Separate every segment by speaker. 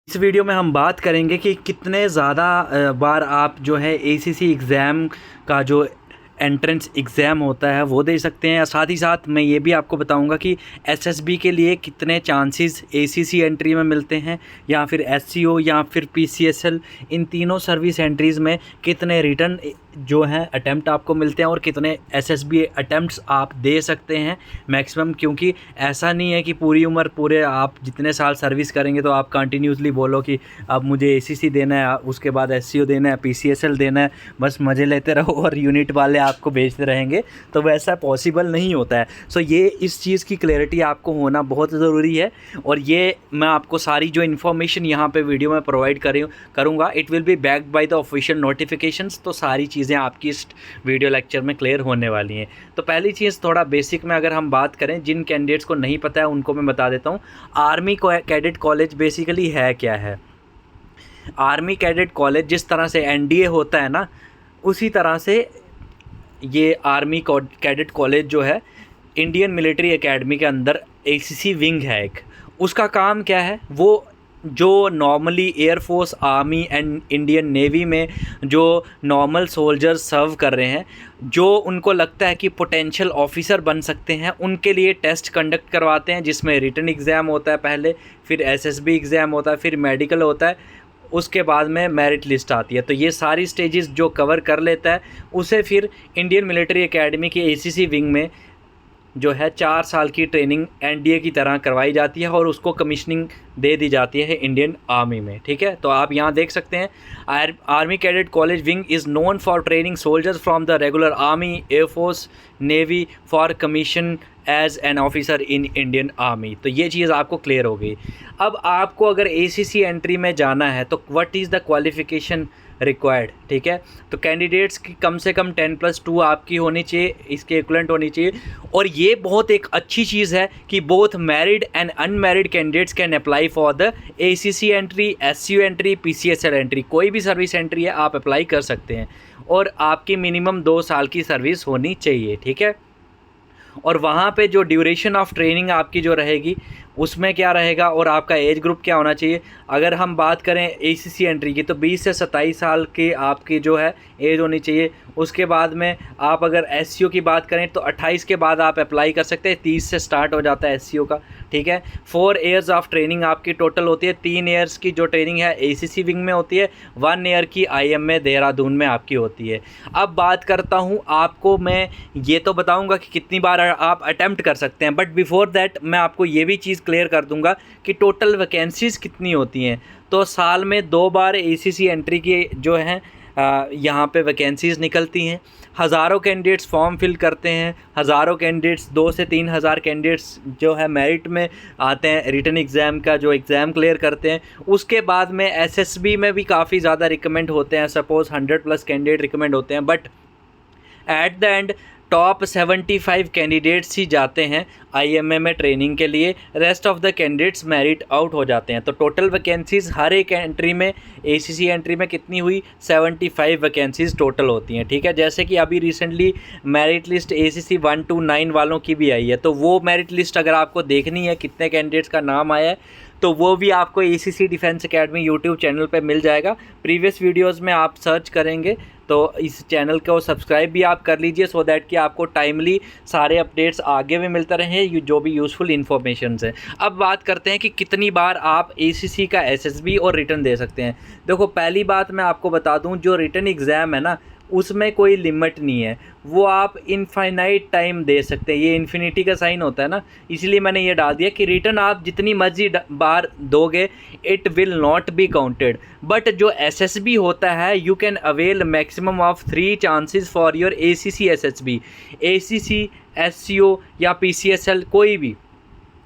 Speaker 1: इस वीडियो में हम बात करेंगे कि कितने ज़्यादा बार आप जो है एसीसी एग्ज़ाम का जो एंट्रेंस एग्ज़ाम होता है वो दे सकते हैं। साथ ही साथ मैं ये भी आपको बताऊंगा कि एसएसबी के लिए कितने चांसेस एसीसी एंट्री में मिलते हैं या फिर एससीओ या फिर पीसीएसएल, इन तीनों सर्विस एंट्रीज़ में कितने रिटर्न जो हैं अटैम्प्ट आपको मिलते हैं और कितने एसएसबी अटैम्प्ट्स आप दे सकते हैं मैक्सिमम। क्योंकि ऐसा नहीं है कि पूरी उम्र पूरे आप जितने साल सर्विस करेंगे तो आप कंटिन्यूसली बोलो कि अब मुझे एसीसी देना है, उसके बाद एससीओ देना है, पीसीएसएल देना है, बस मज़े लेते रहो और यूनिट वाले आपको भेजते रहेंगे, तो वैसा पॉसिबल नहीं होता है। सो ये इस चीज़ की क्लैरिटी आपको होना बहुत ज़रूरी है और ये मैं आपको सारी जो इन्फॉर्मेशन यहाँ पे वीडियो में प्रोवाइड करूँगा, it will be backed by the official notifications. तो सारी चीज़ें आपकी इस वीडियो लेक्चर में क्लियर होने वाली हैं। तो पहली चीज़ थोड़ा बेसिक में अगर हम बात करें, जिन कैंडिडेट्स को नहीं पता है उनको मैं बता देता हूँ। आर्मी कैडेट कॉलेज बेसिकली है क्या है। आर्मी कैडेट कॉलेज जिस तरह से एनडीए होता है ना, उसी तरह से ये आर्मी कैडेट कॉलेज जो है इंडियन मिलिट्री एकेडमी के अंदर एसीसी विंग है एक। उसका काम क्या है, वो जो normally air force, army and Indian navy में जो नॉर्मल सोल्जर्स सर्व कर रहे हैं, जो उनको लगता है कि पोटेंशियल ऑफिसर बन सकते हैं, उनके लिए टेस्ट कंडक्ट करवाते हैं जिसमें रिटन एग्ज़ाम होता है पहले, फिर एसएसबी एग्ज़ाम होता है, फिर मेडिकल होता है, उसके बाद में मेरिट लिस्ट आती है। तो ये सारी स्टेजेस जो कवर कर लेता है उसे फिर इंडियन मिलिट्री एकेडमी की एसीसी विंग में जो है 4 साल की ट्रेनिंग एनडीए की तरह करवाई जाती है और उसको कमीशनिंग दे दी जाती है इंडियन आर्मी में। ठीक है, तो आप यहाँ देख सकते हैं army cadet college wing is known for training soldiers from the regular army, air force, navy for commission as an officer in Indian army. तो ये चीज़ आपको क्लियर हो गई। अब आपको अगर एसीसी एंट्री में जाना है तो what is the qualification required. ठीक है, तो कैंडिडेट्स की कम से कम 10+2 आपकी होनी चाहिए, इसके इक्वलेंट होनी चाहिए। और ये बहुत एक अच्छी चीज़ है कि both married and unmarried candidates can apply for the ACC entry, SCO entry, PCSL entry. कोई भी सर्विस एंट्री है आप अप्लाई कर सकते हैं और आपकी मिनिमम 2 साल की सर्विस होनी चाहिए। ठीक है, और वहाँ पे जो ड्यूरेशन ऑफ ट्रेनिंग आपकी जो रहेगी उसमें क्या रहेगा और आपका एज ग्रुप क्या होना चाहिए। अगर हम बात करें एसीसी एंट्री की तो 20 से 27 साल की आपकी जो है एज होनी चाहिए। उसके बाद में आप अगर एससीओ की बात करें तो 28 के बाद आप अप्लाई कर सकते हैं, 30 से स्टार्ट हो जाता है एससीओ का। ठीक है, 4 ईयर्स ऑफ ट्रेनिंग आपकी टोटल होती है। 3 ईयर्स की जो ट्रेनिंग है एसीसी विंग में होती है, 1 ईयर की आईएमए देहरादून में आपकी होती है। अब बात करता हूँ आपको, मैं ये तो बताऊँगा कि कितनी बार आप अटैम्प्ट कर सकते हैं, बट बिफोर दैट मैं आपको ये भी चीज़ क्लियर कर दूंगा कि टोटल वैकेंसीज़ कितनी होती हैं। तो साल में 2 बार एसीसी एंट्री की जो हैं यहाँ पे वैकेंसीज़ निकलती हैं। हज़ारों कैंडिडेट्स फॉर्म फिल करते हैं, हज़ारों कैंडिडेट्स 2 से 3 हज़ार कैंडिडेट्स जो है मेरिट में आते हैं, रिटन एग्ज़ाम का जो एग्ज़ाम क्लियर करते हैं। उसके बाद में एसएसबी में भी काफ़ी ज़्यादा रिकमेंड होते हैं, सपोज़ 100+ कैंडिडेट रिकमेंड होते हैं, but at the end top 75 candidates ही जाते हैं आईएमए में ट्रेनिंग के लिए, rest of the candidates merit out हो जाते हैं। तो टोटल वैकेंसीज़ हर एक एंट्री में, एसीसी एंट्री में कितनी हुई, 75 वैकेंसीज़ टोटल होती हैं। ठीक है, जैसे कि अभी recently merit list ACC 1 to 9 वालों की भी आई है, तो वो मेरिट लिस्ट अगर आपको देखनी है कितने कैंडिडेट्स का नाम आया है तो वो भी आपको ACC defence academy YouTube channel पे मिल जाएगा। प्रीवियस वीडियोस में आप सर्च करेंगे तो इस चैनल को सब्सक्राइब भी आप कर लीजिए, सो दैट कि आपको टाइमली सारे अपडेट्स आगे भी मिलते रहें जो भी यूज़फुल इन्फॉर्मेशन है। अब बात करते हैं कि कितनी बार आप एसीसी का एसएसबी और रिटर्न दे सकते हैं। देखो, पहली बात मैं आपको बता दूं, जो रिटर्न एग्ज़ाम है ना उसमें कोई लिमिट नहीं है, वो आप इनफाइनाइट टाइम दे सकते हैं। ये इन्फिनिटी का साइन होता है ना, इसलिए मैंने ये डाल दिया कि रिटर्न आप जितनी मर्जी बार दोगे it will not be counted. But जो एसएसबी होता है, you can avail maximum of 3 chances for your ACC SSB. ACC, SCO या पीसीएसएल कोई भी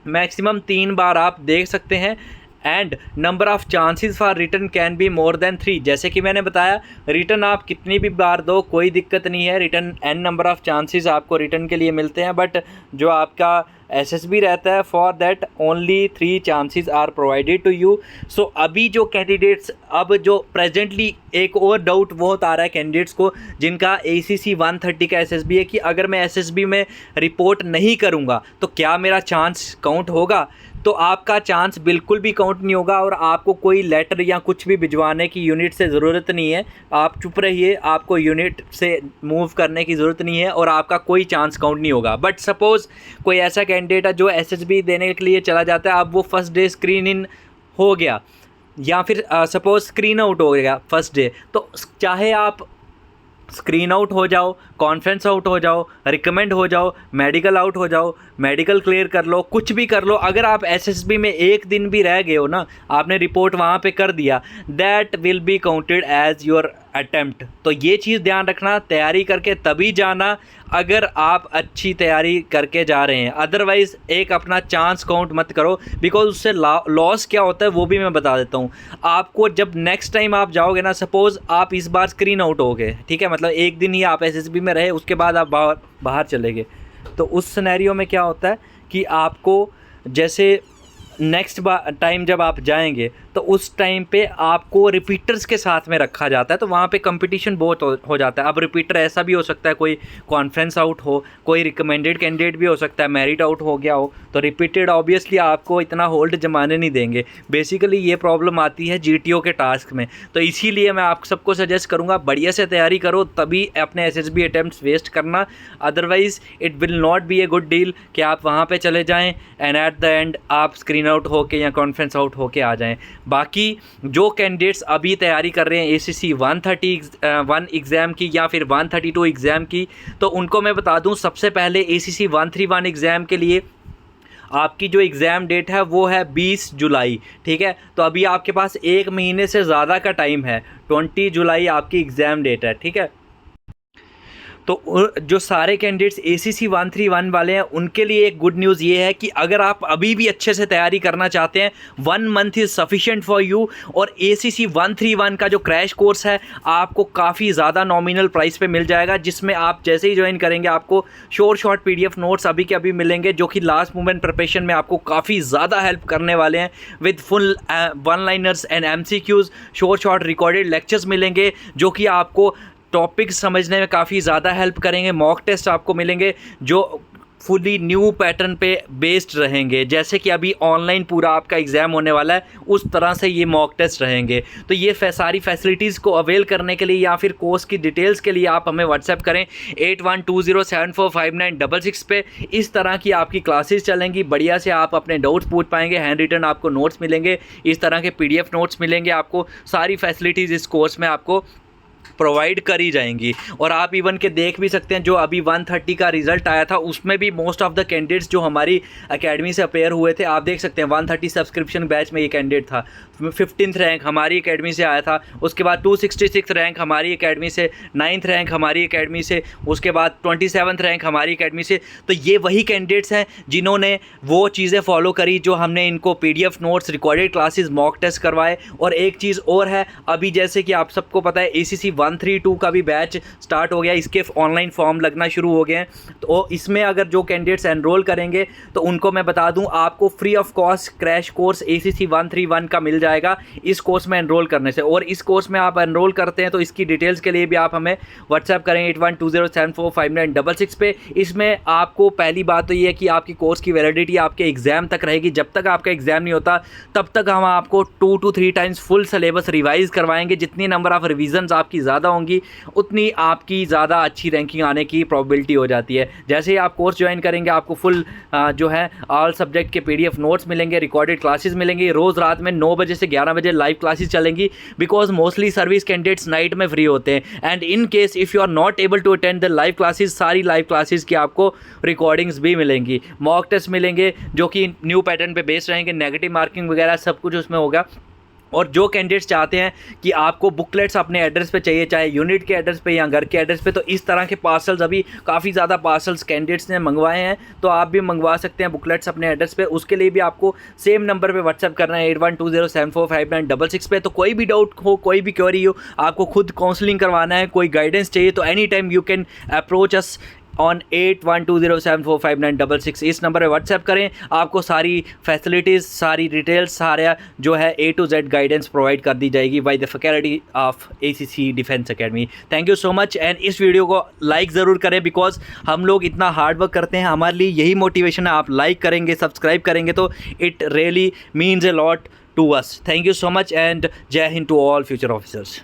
Speaker 1: मैक्सिमम 3 बार आप देख सकते हैं। And number of chances for return can be more than 3। जैसे कि मैंने बताया, रिटर्न आप कितनी भी बार दो कोई दिक्कत नहीं है, return n number of chances आपको रिटर्न के लिए मिलते हैं। बट जो आपका एसएसबी रहता है, for that only 3 chances are provided to you. So अभी जो कैंडिडेट्स, अब जो प्रेजेंटली एक और डाउट बहुत आ रहा है कैंडिडेट्स को जिनका एसीसी 130 का एसएसबी है कि अगर मैं एसएसबी में रिपोर्ट नहीं करूंगा तो क्या मेरा चांस काउंट होगा। तो आपका चांस बिल्कुल भी काउंट नहीं होगा और आपको कोई लेटर या कुछ भी भिजवाने की यूनिट से ज़रूरत नहीं है। आप चुप रहिए, आपको यूनिट से मूव करने की ज़रूरत नहीं है और आपका कोई चांस काउंट नहीं होगा। बट सपोज़ कोई ऐसा कैंडिडेट है जो एसएसबी देने के लिए चला जाता है, अब वो फर्स्ट डे स्क्रीन इन हो गया या फिर सपोज़ स्क्रीन आउट हो गया फर्स्ट डे, तो चाहे आप स्क्रीन आउट हो जाओ, कॉन्फ्रेंस आउट हो जाओ, रिकमेंड हो जाओ, मेडिकल आउट हो जाओ, मेडिकल क्लियर कर लो, कुछ भी कर लो, अगर आप एसएसबी में एक दिन भी रह गए हो ना, आपने रिपोर्ट वहाँ पे कर दिया, that will be counted as your attempt. तो ये चीज़ ध्यान रखना, तैयारी करके तभी जाना अगर आप अच्छी तैयारी करके जा रहे हैं, अदरवाइज़ एक अपना चांस काउंट मत करो, बिकॉज उससे लॉस क्या होता है वो भी मैं बता देता हूँ आपको। जब नेक्स्ट टाइम आप जाओगे ना, सपोज़ आप इस बार स्क्रीन आउट हो गए, ठीक है, मतलब एक दिन ही आप एसएसबी में रहे, उसके बाद आप बाहर चले गए, तो उस सिनेरियो में क्या होता है कि आपको जैसे नेक्स्ट टाइम जब आप जाएंगे तो उस टाइम पे आपको रिपीटर्स के साथ में रखा जाता है, तो वहाँ पे कंपटीशन बहुत हो जाता है। अब रिपीटर ऐसा भी हो सकता है कोई कॉन्फ्रेंस आउट हो, कोई रिकमेंडेड कैंडिडेट भी हो सकता है, मेरिट आउट हो गया हो, तो रिपीटेड ऑब्वियसली आपको इतना होल्ड जमाने नहीं देंगे। बेसिकली ये प्रॉब्लम आती है जीटीओ के टास्क में, तो इसीलिए मैं आप सबको सजेस्ट करूँगा बढ़िया से तैयारी करो, तभी अपने एसएसबी अटैम्प्ट्स वेस्ट करना, otherwise it will not be a good deal कि आप वहाँ पर चले जाएँ एंड एट द एंड आप स्क्रीन आउट होके या कॉन्फ्रेंस आउट होके आ जाएं। बाकी जो कैंडिडेट्स अभी तैयारी कर रहे हैं एसीसी 131 एग्ज़ाम की या फिर 132 एग्ज़ाम की, तो उनको मैं बता दूं, सबसे पहले एसीसी 131 एग्ज़ाम के लिए आपकी जो एग्ज़ाम डेट है वो है 20 जुलाई, ठीक है। तो अभी आपके पास एक महीने से ज़्यादा का टाइम है, 20 जुलाई आपकी एग्ज़ाम डेट है, ठीक है। तो जो सारे कैंडिडेट्स एसीसी 131 वाले हैं उनके लिए एक गुड न्यूज़ ये है कि अगर आप अभी भी अच्छे से तैयारी करना चाहते हैं, 1 month is sufficient for you. और एसीसी 131 का जो क्रैश कोर्स है आपको काफ़ी ज़्यादा नॉमिनल प्राइस पे मिल जाएगा, जिसमें आप जैसे ही ज्वाइन करेंगे आपको शॉर्ट पीडीएफ नोट्स अभी के अभी मिलेंगे, जो कि लास्ट मोमेंट प्रिपरेशन में आपको काफ़ी ज़्यादा हेल्प करने वाले हैं। With full one liners and MCQs, short recorded lectures मिलेंगे जो कि आपको टॉपिक्स समझने में काफ़ी ज़्यादा हेल्प करेंगे। मॉक टेस्ट आपको मिलेंगे जो फुली न्यू पैटर्न पे बेस्ड रहेंगे, जैसे कि अभी ऑनलाइन पूरा आपका एग्ज़ाम होने वाला है उस तरह से ये मॉक टेस्ट रहेंगे। तो ये सारी फैसिलिटीज़ को अवेल करने के लिए या फिर कोर्स की डिटेल्स के लिए आप हमें व्हाट्सएप करें 8120745966 पे। इस तरह की आपकी क्लासेस चलेंगी, बढ़िया से आप अपने डाउट्स पूछ पाएंगे, हैंड रिटन आपको नोट्स मिलेंगे, इस तरह के पीडीएफ नोट्स मिलेंगे, आपको सारी फैसिलिटीज़ इस कोर्स में आपको प्रोवाइड करी जाएंगी। और आप इवन के देख भी सकते हैं जो अभी 130 का रिज़ल्ट आया था उसमें भी मोस्ट ऑफ द कैंडिडेट्स जो हमारी एकेडमी से अपेयर हुए थे, आप देख सकते हैं 130 सब्सक्रिप्शन बैच में ये कैंडिडेट था, 15th रैंक हमारी एकेडमी से आया था, उसके बाद 266 रैंक हमारी एकेडमी से, 9th रैंक हमारी एकेडमी से, उसके बाद 27th रैंक हमारी एकेडमी से। तो ये वही कैंडिडेट्स हैं जिन्होंने वो चीज़ें फॉलो करी जो हमने इनको PDF notes, recorded classes, mock test करवाए। और एक चीज़ और है, अभी जैसे कि आप सबको पता है एसीसी 132 का भी बैच स्टार्ट हो गया, इसके ऑनलाइन फॉर्म लगना शुरू हो गए हैं। तो इसमें अगर जो कैंडिडेट्स एनरोल करेंगे तो उनको मैं बता दूं आपको free of cost crash course ACC 131 का मिल जाएगा इस कोर्स में एनरोल करने से। और इस कोर्स में आप एनरोल करते हैं तो इसकी डिटेल्स के लिए भी आप हमें व्हाट्सएप करें 8120745966 पे। इसमें आपको पहली बात तो ये है कि आपकी कोर्स की वैलिडिटी आपके एग्ज़ाम तक रहेगी, जब तक आपका एग्ज़ाम नहीं होता तब तक हम आपको 2 to 3 times full syllabus revise करवाएंगे। जितनी नंबर ऑफ़ रिविजन्स आपकी ज़्यादा होंगी उतनी आपकी ज़्यादा अच्छी रैंकिंग आने की प्रोबेबिलिटी हो जाती है। जैसे ही आप कोर्स ज्वाइन करेंगे आपको फुल जो है ऑल सब्जेक्ट के पीडीएफ नोट्स मिलेंगे, रिकॉर्डेड क्लासेस मिलेंगी, रोज़ रात में 9 बजे से 11 बजे लाइव क्लासेस चलेंगी, because mostly service candidates night में फ्री होते हैं। And in case if you are not able to attend the live classes, सारी लाइव क्लासेस की आपको रिकॉर्डिंग्स भी मिलेंगी, मॉक टेस्ट मिलेंगे जो कि न्यू पैटर्न पे बेस्ड रहेंगे, नेगेटिव मार्किंग वगैरह सब कुछ उसमें होगा। और जो कैंडिडेट्स चाहते हैं कि आपको बुकलेट्स अपने एड्रेस पे चाहिए, चाहे यूनिट के एड्रेस पे या घर के एड्रेस पे, तो इस तरह के पार्सल्स अभी काफ़ी ज़्यादा पार्सल्स कैंडिडेट्स ने मंगवाए हैं, तो आप भी मंगवा सकते हैं बुकलेट्स अपने एड्रेस पे। उसके लिए भी आपको सेम नंबर पे व्हाट्सएप करना है 8120745966 पे। तो कोई भी डाउट हो, कोई भी क्वेरी हो, आपको खुद काउंसलिंग करवाना है, कोई गाइडेंस चाहिए, तो any time you can approach us on 8120745966 इस नंबर पर व्हाट्सएप करें। आपको सारी फैसिलिटीज़, सारी डिटेल्स, सारा जो है A to Z guidance provide कर दी जाएगी by the faculty of ACC defence academy. Thank you so much. And इस वीडियो को लाइक ज़रूर करें, बिकॉज हम लोग इतना हार्ड वर्क करते हैं, हमारे लिए यही मोटिवेशन है। आप लाइक करेंगे, सब्सक्राइब करेंगे तो it really means a lot to us. Thank you so much and Jai Hind to all future officers.